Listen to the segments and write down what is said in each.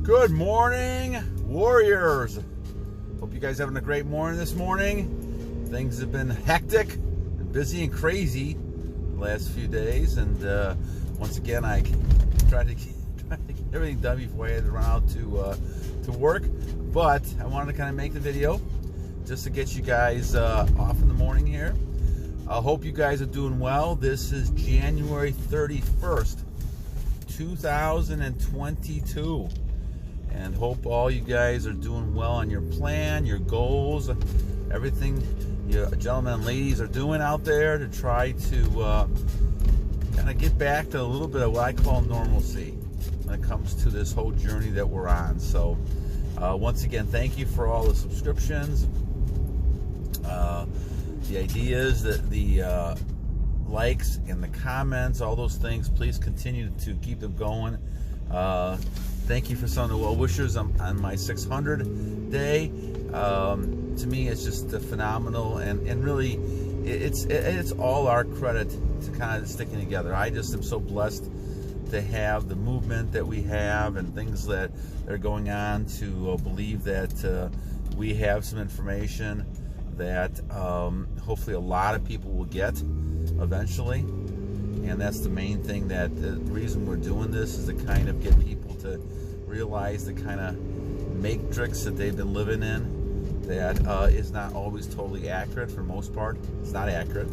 Good morning, warriors. Hope you guys having a great morning this morning. Things have been hectic and busy and crazy the last few days, and once again I tried to get everything done before I had to run out to work. But I wanted to kind of make the video just to get you guys off in the morning here. I hope you guys are doing well. This is January 31st, 2022. And hope all you guys are doing well on your plan, your goals, everything you gentlemen and ladies are doing out there to try to kind of get back to a little bit of what I call normalcy when it comes to this whole journey that we're on. So once again, thank you for all the subscriptions, the ideas, the likes and the comments, all those things. Please continue to keep them going. Thank you for some of the well wishers on my 600 day. To me, it's just phenomenal, and really, it's all our credit to kind of sticking together. I just am so blessed to have the movement that we have and things that are going on to believe that we have some information that hopefully a lot of people will get eventually. And that's the main thing, that the reason we're doing this is to kind of get people to realize the kind of matrix that they've been living in that is not always totally accurate. For the most part, it's not accurate.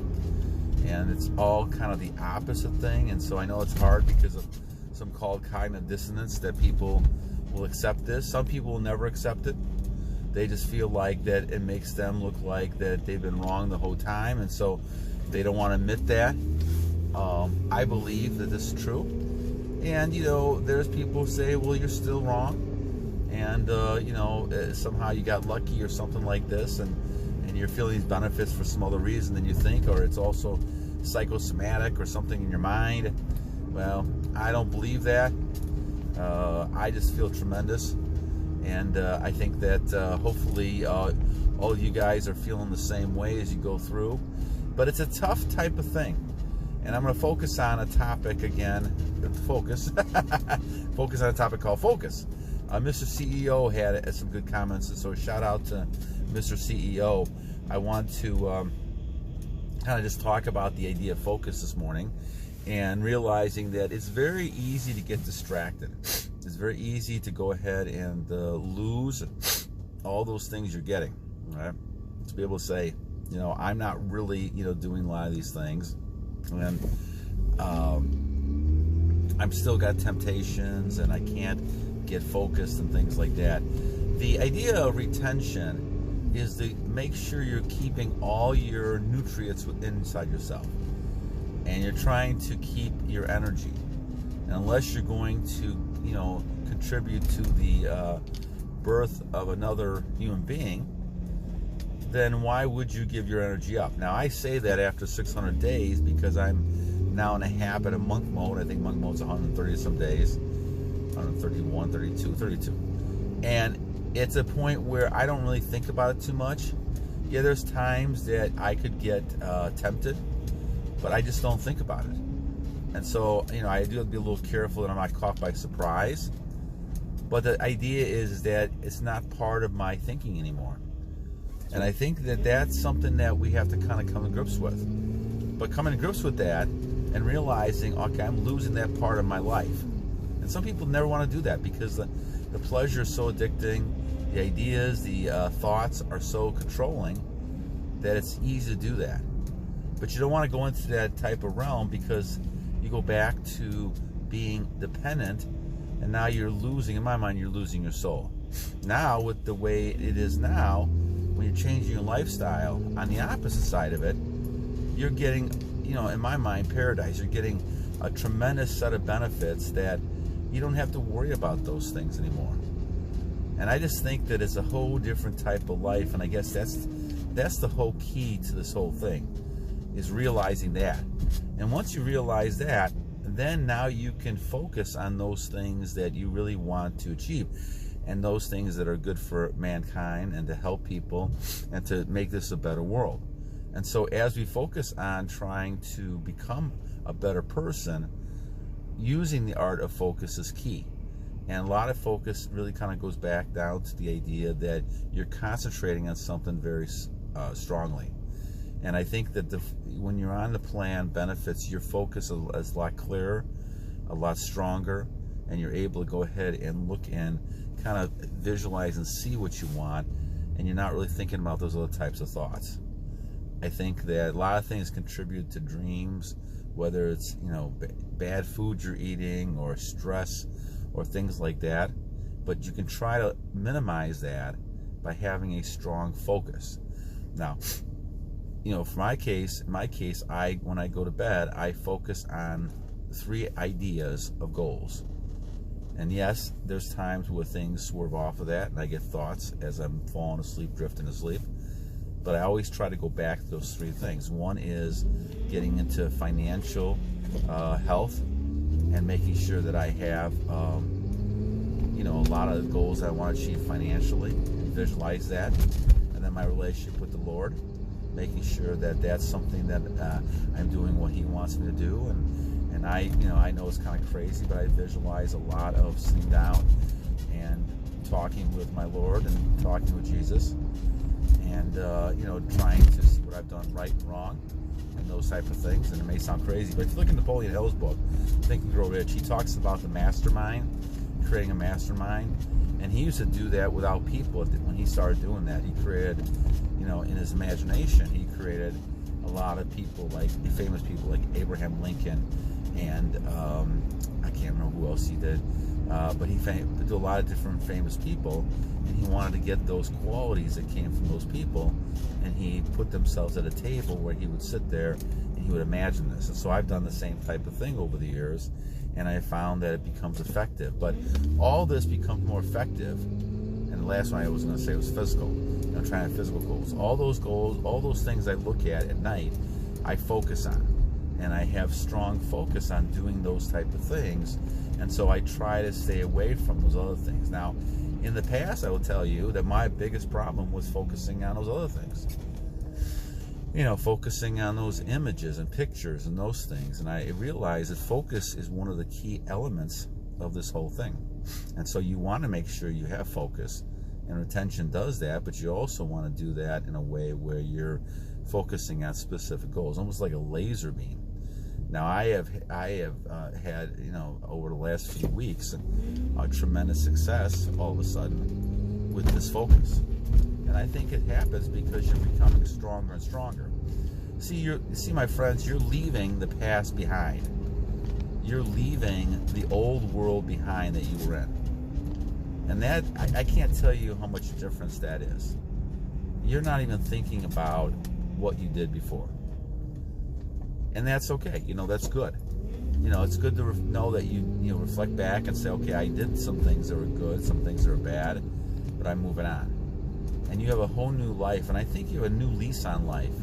And it's all kind of the opposite thing. And so I know it's hard because of some called cognitive dissonance that people will accept this. Some people will never accept it. They just feel like that it makes them look like that they've been wrong the whole time. And so they don't want to admit that. I believe that this is true, and you know, there's people who say, well, you're still wrong, and you know, somehow you got lucky or something like this, and you're feeling these benefits for some other reason than you think, or it's also psychosomatic or something in your mind. Well, I don't believe that. I just feel tremendous, and I think that hopefully all of you guys are feeling the same way as you go through. But it's a tough type of thing. And I'm going to focus on a topic again. Focus on a topic called focus. Mr. CEO had some good comments, and so shout out to Mr. CEO. I want to kind of just talk about the idea of focus this morning, and realizing that it's very easy to get distracted. It's very easy to go ahead and lose all those things you're getting. Right? To be able to say, you know, I'm not really, you know, doing a lot of these things. And I'm still got temptations, and I can't get focused and things like that. The idea of retention is to make sure you're keeping all your nutrients inside yourself, and you're trying to keep your energy. And unless you're going to, you know, contribute to the birth of another human being, then why would you give your energy up? Now, I say that after 600 days because I'm now in a habit of monk mode. I think monk mode's 130 some days, 131, 32, 32. And it's a point where I don't really think about it too much. Yeah, there's times that I could get tempted, but I just don't think about it. And so, you know, I do have to be a little careful that I'm not caught by surprise. But the idea is that it's not part of my thinking anymore. And I think that that's something that we have to kind of come to grips with. But coming to grips with that and realizing, okay, I'm losing that part of my life. And some people never want to do that because the pleasure is so addicting, the ideas, the thoughts are so controlling that it's easy to do that. But you don't want to go into that type of realm, because you go back to being dependent, and now you're losing, in my mind, you're losing your soul. Now, with the way it is now, when you're changing your lifestyle, on the opposite side of it, you're getting, you know, in my mind, paradise. You're getting a tremendous set of benefits that you don't have to worry about those things anymore. And I just think that it's a whole different type of life, and I guess that's the whole key to this whole thing, is realizing that. And once you realize that, then now you can focus on those things that you really want to achieve, and those things that are good for mankind and to help people and to make this a better world. And so as we focus on trying to become a better person, using the art of focus is key. And a lot of focus really kind of goes back down to the idea that you're concentrating on something very strongly. And I think that when you're on the plan benefits, your focus is a lot clearer, a lot stronger, and you're able to go ahead and look and kind of visualize and see what you want, and you're not really thinking about those other types of thoughts. I think that a lot of things contribute to dreams, whether it's, you know, bad food you're eating or stress or things like that, but you can try to minimize that by having a strong focus. Now, you know, for in my case, when I go to bed, I focus on 3 ideas of goals. And yes, there's times where things swerve off of that and I get thoughts as I'm falling asleep, drifting asleep. But I always try to go back to those 3 things. One is getting into financial health and making sure that I have, you know, a lot of the goals I want to achieve financially, visualize that. And then my relationship with the Lord, making sure that that's something that I'm doing what He wants me to do. And I, you know, I know it's kind of crazy, but I visualize a lot of sitting down and talking with my Lord and talking with Jesus, and you know, trying to see what I've done right and wrong, and those type of things. And it may sound crazy, but if you look in Napoleon Hill's book, Think and Grow Rich, he talks about the mastermind, creating a mastermind, and he used to do that without people. When he started doing that, he created, you know, in his imagination, he created a lot of people, like famous people like Abraham Lincoln, and I can't remember who else he did, but he did a lot of different famous people, and he wanted to get those qualities that came from those people, and he put themselves at a table where he would sit there and he would imagine this. And so I've done the same type of thing over the years, and I found that it becomes effective. But all this becomes more effective, and the last one I was going to say was physical. You know, trying physical goals. All those goals, all those things I look at night, I focus on. And I have strong focus on doing those type of things. And so I try to stay away from those other things. Now, in the past, I will tell you that my biggest problem was focusing on those other things. You know, focusing on those images and pictures and those things. And I realized that focus is one of the key elements of this whole thing. And so you want to make sure you have focus. And retention does that, but you also want to do that in a way where you're focusing on specific goals, almost like a laser beam. Now, I have had, you know, over the last few weeks, tremendous success all of a sudden with this focus. And I think it happens because you're becoming stronger and stronger. See, my friends, you're leaving the past behind. You're leaving the old world behind that you were in. And that, I can't tell you how much difference that is. You're not even thinking about what you did before. And that's okay. You know, that's good. You know, it's good to know that you reflect back and say, okay, I did some things that were good, some things that were bad, but I'm moving on. And you have a whole new life, and I think you have a new lease on life.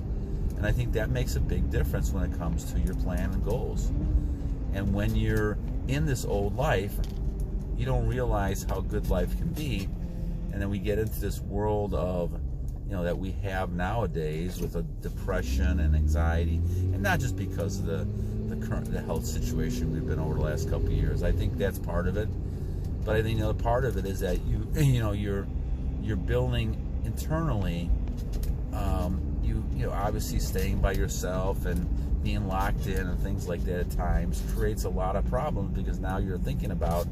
And I think that makes a big difference when it comes to your plan and goals. And when you're in this old life, you don't realize how good life can be. And then we get into this world of, you know, that we have nowadays with a depression and anxiety, and not just because of the health situation we've been over the last couple of years. I think that's part of it, but I think the other part of it is that you're building internally. You know, obviously staying by yourself and being locked in and things like that at times creates a lot of problems, because now you're thinking about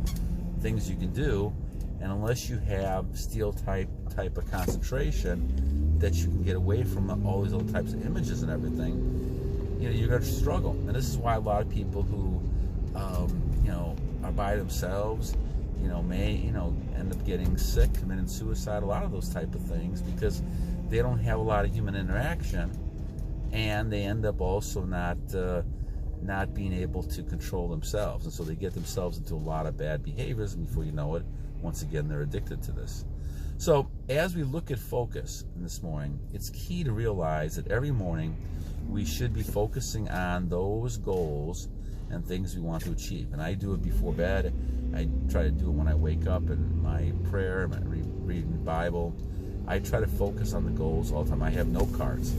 things you can do, and unless you have steel type of concentration that you can get away from all these other types of images and everything, you know, you're going to struggle. And this is why a lot of people who you know, are by themselves, you know, may, you know, end up getting sick, committing suicide, a lot of those type of things, because they don't have a lot of human interaction, and they end up also not being able to control themselves, and so they get themselves into a lot of bad behaviors, and before you know it, once again, they're addicted to this. So as we look at focus this morning, it's key to realize that every morning we should be focusing on those goals and things we want to achieve. And I do it before bed. I try to do it when I wake up in my prayer, my reading the Bible. I try to focus on the goals all the time. I have note cards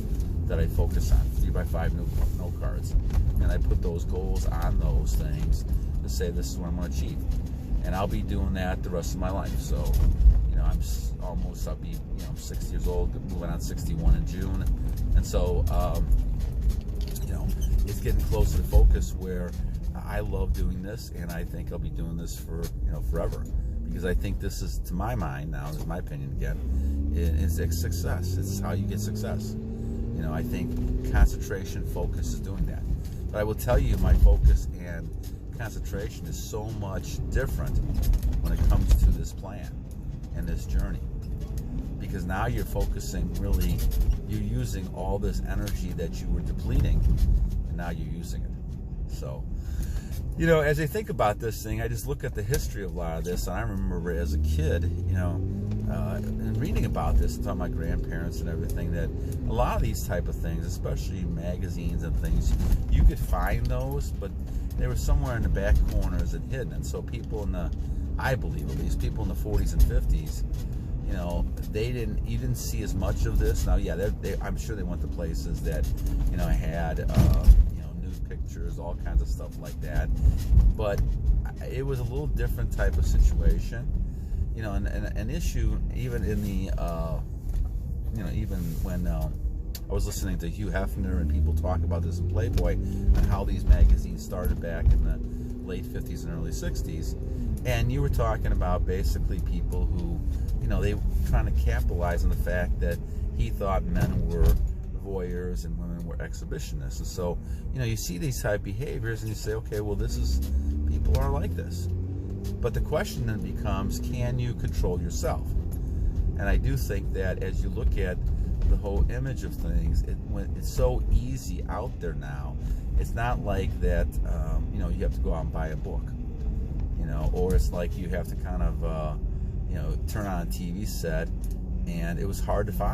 that I focus on, 3x5 note cards. And I put those goals on those things to say this is what I'm going to achieve. and I'll be doing that the rest of my life. So, I'll be, I'm 60 years old, moving on 61 in June, and so, it's getting closer to focus where I love doing this, and I think I'll be doing this for, forever, because I think this is, to my mind now, this is my opinion again, is success. It's how you get success. I think concentration, focus is doing that. But I will tell you, my focus and concentration is so much different when it comes to this plan and this journey, because now you're focusing, really, you're using all this energy that you were depleting, and now you're using it. So, as I think about this thing, I just look at the history of a lot of this, and I remember as a kid, and reading about this, and talking to my grandparents and everything, that a lot of these type of things, especially magazines and things, you could find those, but they were somewhere in the back corners and hidden. And so people I believe at least, people in the 40s and 50s, you didn't see as much of this. Now, yeah, I'm sure they went to places that, had, nude pictures, all kinds of stuff like that. But it was a little different type of situation, and an issue, even in the, even when I was listening to Hugh Hefner and people talk about this in Playboy and how these magazines started back in the late 50s and early 60s. And you were talking about basically people who, they were trying to capitalize on the fact that he thought men were voyeurs and women were exhibitionists. And so, you see these type of behaviors and you say, okay, well, people are like this. But the question then becomes, can you control yourself? And I do think that as you look at the whole image of things, it's so easy out there now. It's not like that, you have to go out and buy a book, or it's like you have to kind of, turn on a TV set, and it was hard to find.